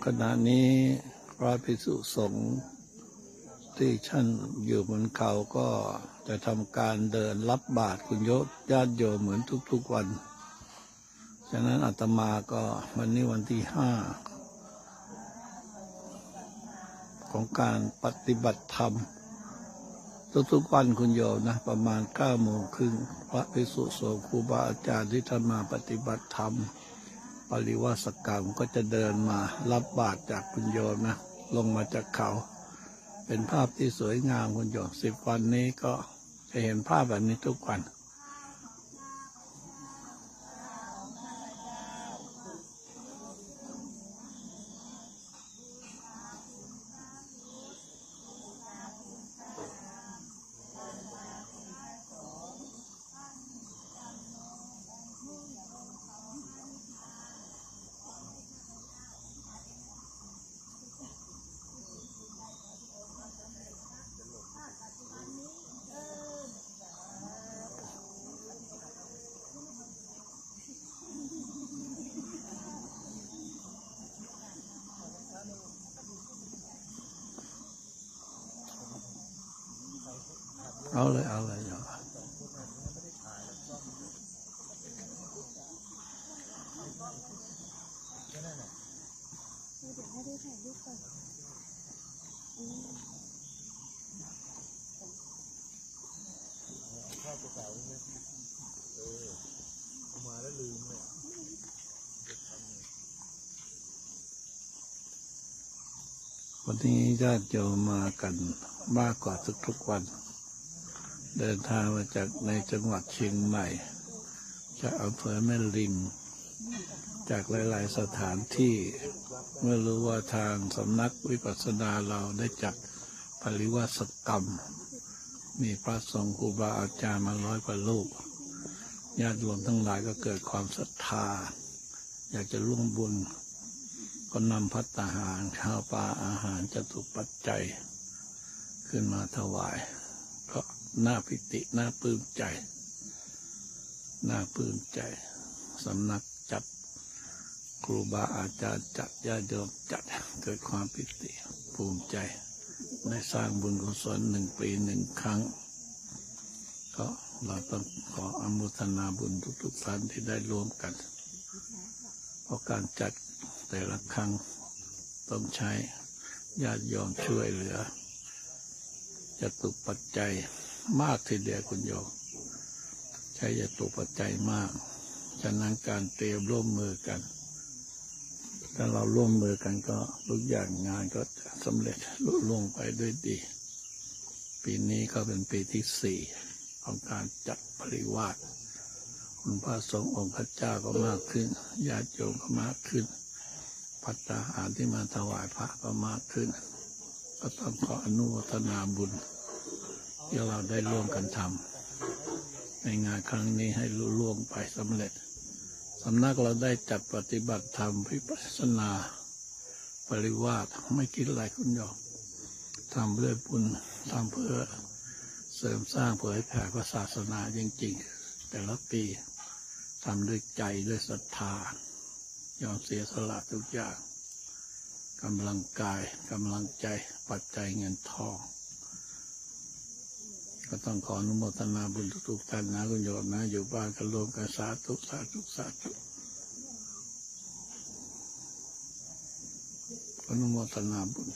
ขณะนี้พระภิกษุสงฆ์ที่ท่านอยู่บนเขาก็จะทำการเดินรับบาตรคุณโยมญาติโยมเหมือนทุกๆวันฉะนั้นอาตมาก็วันนี้วันที่5ของการปฏิบัติธรรมทุกๆวันคุณโยมนะประมาณ9 โมงครึ่งพระภิกษุสงฆ์ครูบาอาจารย์ที่ท่านมาปฏิบัติธรรมปริวาสกรรมก็จะเดินมารับบาตรจากคุณโยมนะลงมาจากเขาเป็นภาพที่สวยงามคุณโยม10 วันนี้ก็จะเห็นภาพแบบนี้ทุกวันเอาเลยโยมวันนี้ญาติโยมมากันมากกว่าทุกๆวันเดินทางมาจากในจังหวัดเชียงใหม่จากอำเภอแม่ริมจากหลายๆสถานที่เมื่อรู้ว่าทางสำนักวิปัสสนาเราได้จัดปริวาสกรรมมีพระสงฆ์ครูบาอาจารย์มา100 กว่ารูปญาติโยมทั้งหลายก็เกิดความศรัทธาอยากจะร่วมบุญก็นำภัตตาหารข้าวปลาอาหารจตุปัจจัยขึ้นมาถวายก็น่าปิติน่าปลื้มใจสำนักจัดครูบาอาจารย์จัดญาติโยมจัดเกิดความปิติภูมิใจได้สร้างบุญกุศล1 ปี1 ครั้งก็เราต้องขออนุโมทนาบุญทุกท่านที่ได้ร่วมกันเพราะการจัดแต่ละครั้งต้องใช้ญาติโยมช่วยเหลือจตุปัจจัยมากทีเดียวคุณโยมใช้จตุปัจจัยมากฉะนั้นการเตรียมร่วมมือกันถ้าเราร่วมมือกันก็ทุกอย่างงานก็จะสำเร็จลุล่วงไปด้วยดีปีนี้ก็เป็นปีที่4ของการจัดปริวาสคุณพระสงฆ์องค์พระเจ้าก็มากขึ้นญาติโยมก็มากขึ้นภัตตาหารที่มาถวายพระก็มากขึ้นก็ต้องขออนุโมทนาบุญที่เราได้ร่วมกันทำในงานครั้งนี้ให้ลุล่วงไปสำเร็จสำนักเราได้จัดปฏิบัติธรรมวิปัสสนาปริวาสไม่คิดอะไรคุณโยมทำเพื่อบุญทำเพื่อเสริมสร้างเผยแผ่พระศาสนาจริงๆแต่ละปีทำด้วยใจด้วยศรัทธายอมเสียสละทุกอย่างกำลังกายกำลังใจปัจจัยเงินทองก็ต้องขออนุโมทนาบุญทุกท่านนะคุณโยมนะอยู่บ้านก็รวมกันสาธุสาธุสาธุอนุโมทนาบุญ